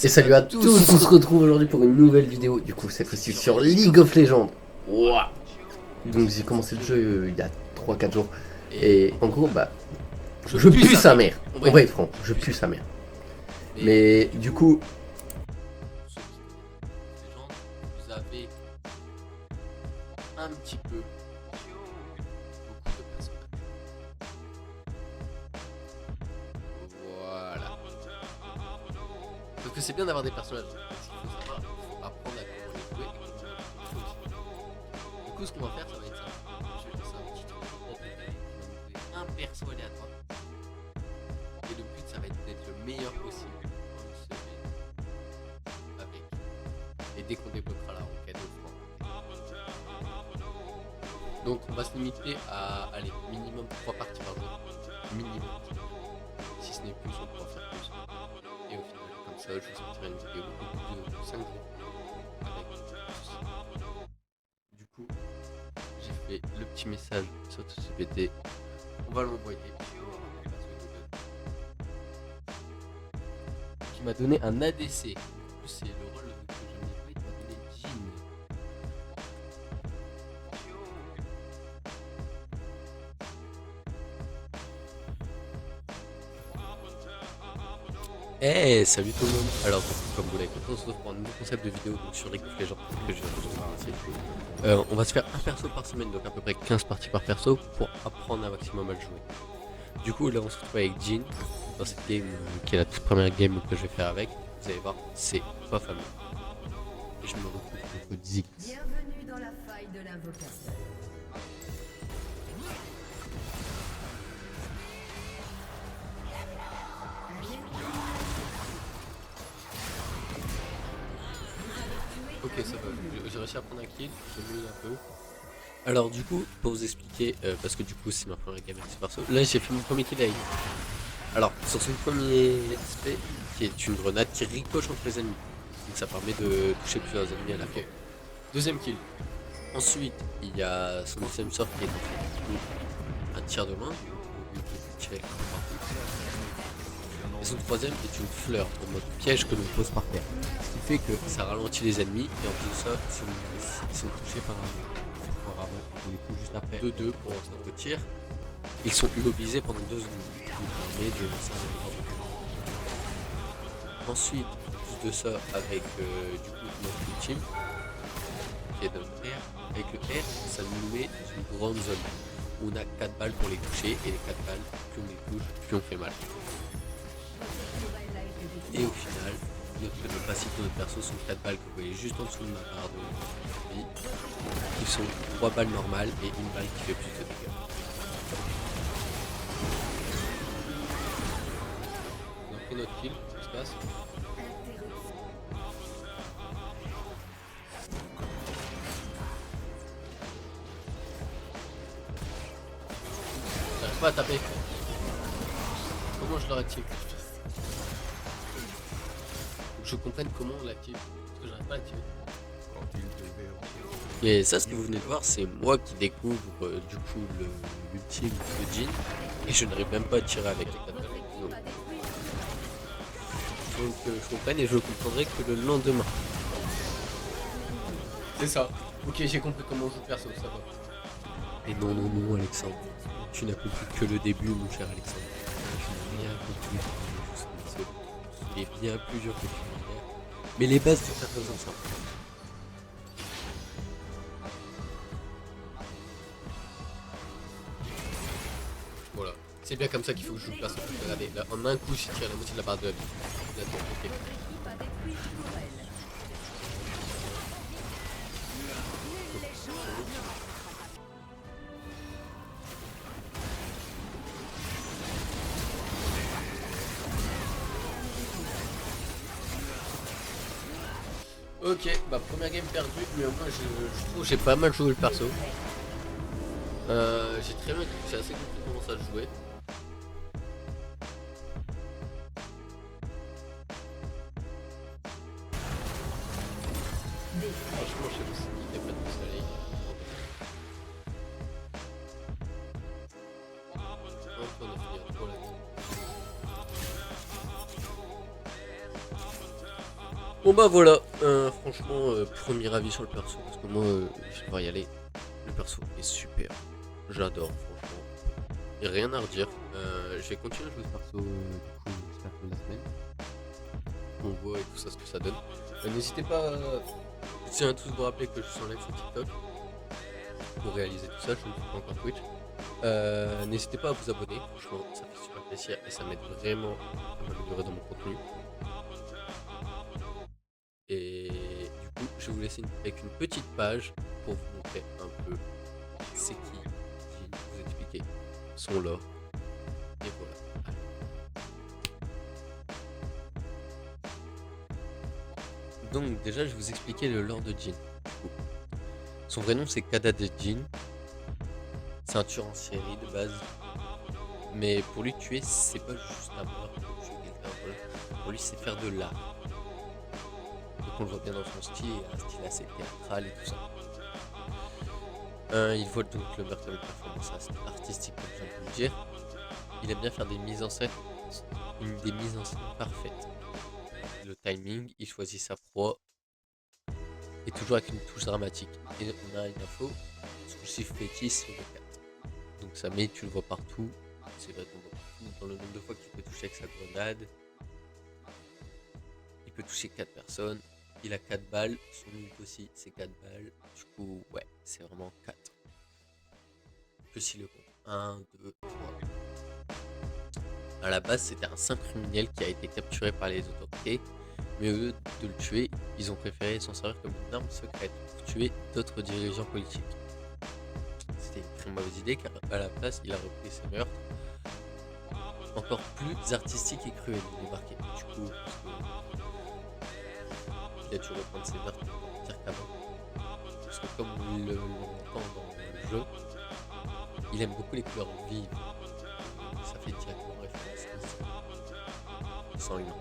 Et salut à tous, on se retrouve aujourd'hui pour une nouvelle vidéo, du coup cette fois-ci sur League of Legends. Ouah. Donc j'ai commencé le jeu il y a 3-4 jours, et en gros bah, je pue sa mère, on va être franc, je pue sa mère. Mais du coup... Vous avez un petit peu beaucoup de personnages. Voilà. Parce que c'est bien d'avoir des personnages. Ce qu'il faut savoir, il faut apprendre à comment les jouer et comment les utiliser. Du coup, ce qu'on va faire, ça va être ça. Je vais faire ça un petit truc en détail. On va nous donner un perso aléatoire. Et le but, ça va être d'être le meilleur possible en une semaine avec. Et dès qu'on débloquera la requête au franc. Donc on va se limiter à aller minimum 3 parties par jour. Minimum. Si ce n'est plus, on pourra faire plus. Et au final, comme ça, je vous sortirai une vidéo au bout de 5 jours. Avec du coup, j'ai fait le petit message sur TCPT. On va l'envoyer. Qui m'a donné un ADC. C'est le rôle que je n'ai pas, il m'a donné Jhin. Hey, salut tout le monde. Alors, comme vous l'avez compris, on se retrouve pour un nouveau concept de vidéo donc, sur League of Legends que je viens de on va se faire un perso par semaine, donc à peu près 15 parties par perso pour apprendre un maximum à le jouer. Du coup, là, on se retrouve avec Jhin dans cette game qui est la toute première game que je vais faire avec. Vous allez voir, c'est pas fameux. Et je me retrouve contre Ziggs. Bienvenue dans la faille de l'invocateur. Ok, ça va, j'ai réussi à prendre un kill, j'ai mis un peu. Alors du coup, pour vous expliquer, parce que du coup c'est ma première game avec ce perso, là j'ai fait mon premier kill avec. Alors, sur son premier aspect, qui est une grenade qui ricoche entre les ennemis. Donc ça permet de toucher plusieurs ennemis à la fois. Deuxième kill. Ensuite, il y a son deuxième sort qui est un tir de main. Et son troisième est une fleur en mode piège que l'on pose par terre. Ce qui fait que ça ralentit les ennemis et en plus de ça, ils sont touchés par un ravin. On les touche juste après 2-2 pour notre tir. Ils sont immobilisés pendant 2 secondes. Ensuite, plus de ça avec du coup notre ultime qui est notre R. Avec le R, ça nous met dans une grande zone où on a 4 balles pour les toucher et les 4 balles, plus on les touche, plus on fait mal. Et au final, notre passif de notre perso sont 4 balles que vous voyez juste en dessous de ma barre de vie, qui sont 3 balles normales et une balle qui fait plus de dégâts. On a pris notre kill, ça se passe. J'arrive pas à taper. Comment je l'active? Je comprenne comment on l'active, parce que j'arrive pas à l'activer. Et ça, ce que vous venez de voir, c'est moi qui découvre du coup l'ultime de Jhin, et je n'arrive même pas à tirer avec les 4 balles. Donc je comprenne et je comprendrai que le lendemain. C'est ça. Ok, j'ai compris comment on joue le perso, ça va. Et non, non, non, Alexandre. Tu n'as compris que le début, mon cher Alexandre. Tu n'as rien compris comment on joue ce perso. Il est bien plus dur que tu l'imagines. Mais les bases sont très ensemble. Voilà. C'est bien comme ça qu'il faut que je joue le perso. Regardez, là, en un coup, j'ai tiré la moitié de la barre de la vie. D'accord, ok. Ok, bah première game perdue, mais au moins je trouve que j'ai pas mal joué le perso. J'ai très bien, j'ai assez compris comment ça se jouait. Franchement, je sais pas si il n'y a pas de soleil. On a fini trop là. Bon bah voilà, franchement, premier avis sur le perso, parce que moi, je vais devoir y aller. Le perso est super, j'adore, franchement. Y a rien à redire. Je vais continuer à jouer ce perso, du coup, jusqu'à la fin de la semaine. On voit et tout ça, ce que ça donne. N'hésitez pas, je tiens à tous vous rappeler que je suis en live sur TikTok pour réaliser tout ça, je ne fais pas encore Twitch. N'hésitez pas à vous abonner, franchement, ça fait super plaisir et ça m'aide vraiment à m'améliorer dans mon contenu. Et du coup, je vais vous laisser avec une petite page pour vous montrer un peu c'est qui vous expliquer son lore. Et voilà. Donc déjà, je vais vous expliquer le lore de Jin. Son vrai nom c'est Kadade Jin. C'est un tueur en série de base. Mais pour lui tuer, c'est pas juste un meurtre pour tuer quelqu'un. Voilà. Pour lui, c'est faire de l'art. Donc on le voit bien dans son style, il a un style assez théâtral et tout ça. Il voit donc le meurtre comme une performance artistique, comme je viens de vous le dire. Il aime bien faire des mises en scène, des mises en scène parfaites. Le timing, il choisit sa proie, et toujours avec une touche dramatique. Et on a une info, son chiffre fétiche c'est le 4. Donc ça met, tu le vois partout, c'est vrai qu'on le voit partout, dans le nombre de fois qu'il peut toucher avec sa grenade. Il peut toucher 4 personnes. Il a 4 balles, son ult aussi c'est 4 balles, du coup ouais, c'est vraiment 4. Plus il le compte, 1, 2, 3. À la base c'était un simple criminel qui a été capturé par les autorités, mais au lieu de le tuer, ils ont préféré s'en servir comme une arme secrète pour tuer d'autres dirigeants politiques. C'était une très mauvaise idée car à la place il a repris ses meurtres encore plus artistiques et cruels, il est marqué. Du coup, il a dû reprendre ses meurtres pour dire qu'avant. Parce que comme on l'entend dans le jeu, il aime beaucoup les couleurs vives. Ça fait directement référence au sang humain.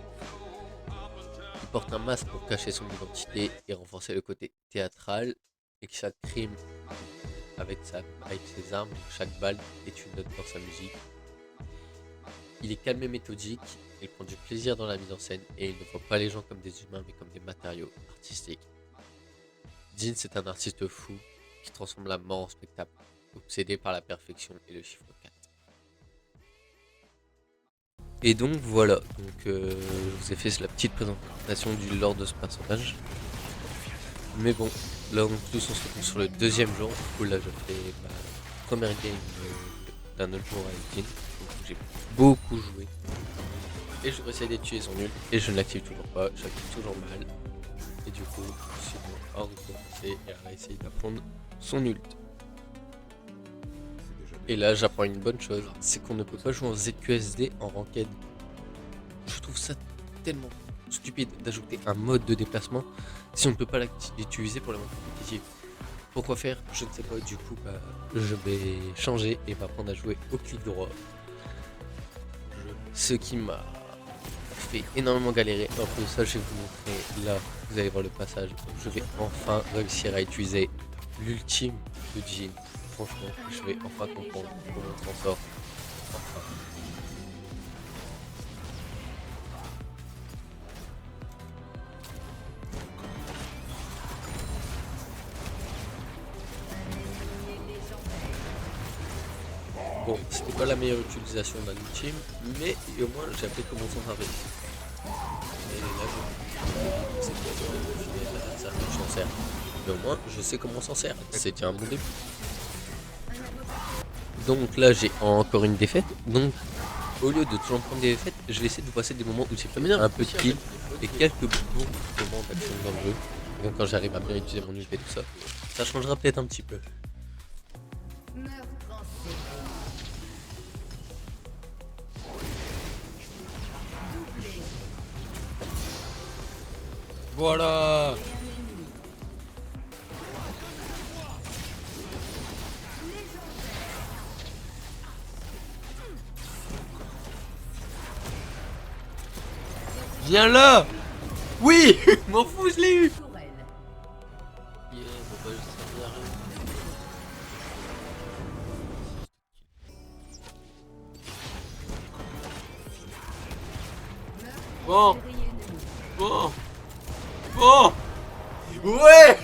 Il porte un masque pour cacher son identité et renforcer le côté théâtral, et que chaque crime avec ses armes, chaque balle est une note dans sa musique. Il est calme et méthodique, il prend du plaisir dans la mise en scène et il ne voit pas les gens comme des humains mais comme des matériaux artistiques. Jin c'est un artiste fou qui transforme la mort en spectacle, obsédé par la perfection et le chiffre 4. Et donc voilà, je vous ai fait la petite présentation du lore de ce personnage. Mais bon, là en plus on se retrouve sur le deuxième jour, du coup là je fais ma première game d'un autre jour avec Jin, donc j'ai beaucoup joué. Et je vais essayer de tuer son ult, et je ne l'active toujours pas, j'active toujours mal. Et du coup, je suis hors de commencer et à essayer d'apprendre son ult. Et là j'apprends une bonne chose, c'est qu'on ne peut pas jouer en ZQSD en ranked. Je trouve ça tellement stupide d'ajouter un mode de déplacement si on ne peut pas l'utiliser pour la mode compétitive. Pourquoi faire? Je ne sais pas, du coup je vais changer et m'apprendre à jouer au clic droit. Ce qui m'a fait énormément galérer. En plus ça je vais vous montrer, là vous allez voir le passage, je vais enfin réussir à utiliser l'ultime de Jin. Franchement, je vais enfin comprendre comment on s'en sort. Enfin. Bon, c'était pas la meilleure utilisation d'un ultime, mais au moins j'ai appris comment s'en servir. Et là, c'est ça, je m'en sers. Mais au moins, je sais comment s'en sert. C'était un bon début. Donc là, j'ai encore une défaite. Donc, au lieu de toujours prendre des défaites, je vais essayer de passer des moments où j'ai fait un peu de kill et quelques bons moments d'action dans le jeu. Donc, quand j'arrive à bien utiliser mon UP et tout ça, ça changera peut-être un petit peu. Voilà. Viens là. Oui. M'en fous, je l'ai eu. Bon. Bon. Bon. Ouais.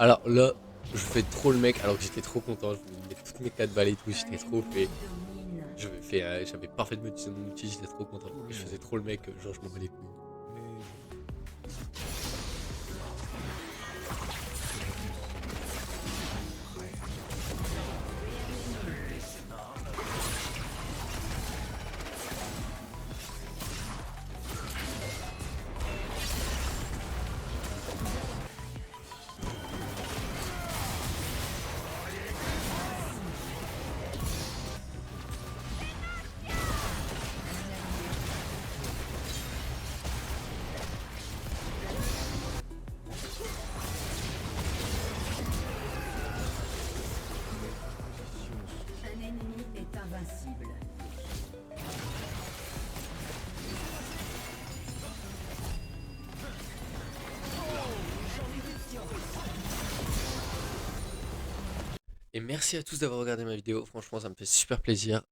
Alors là, je fais trop le mec alors que j'étais trop content. Je voulais mettre toutes mes 4 balles et tout. J'étais trop fait. J'avais parfaitement utilisé mon outil. J'étais trop content. Et je faisais trop le mec. Genre, je m'en bats les couilles. Un ennemi est invincible. Et merci à tous d'avoir regardé ma vidéo. Franchement, ça me fait super plaisir.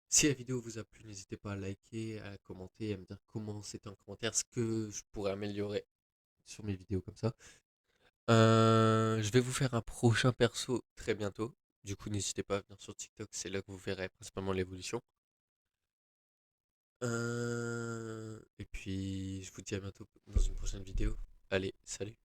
Si la vidéo vous a plu, n'hésitez pas à liker, à commenter, à me dire comment c'était en commentaire, ce que je pourrais améliorer sur mes vidéos comme ça. Je vais vous faire un prochain perso très bientôt. Du coup, n'hésitez pas à venir sur TikTok, c'est là que vous verrez principalement l'évolution. Et puis, je vous dis à bientôt dans une prochaine vidéo. Allez, salut!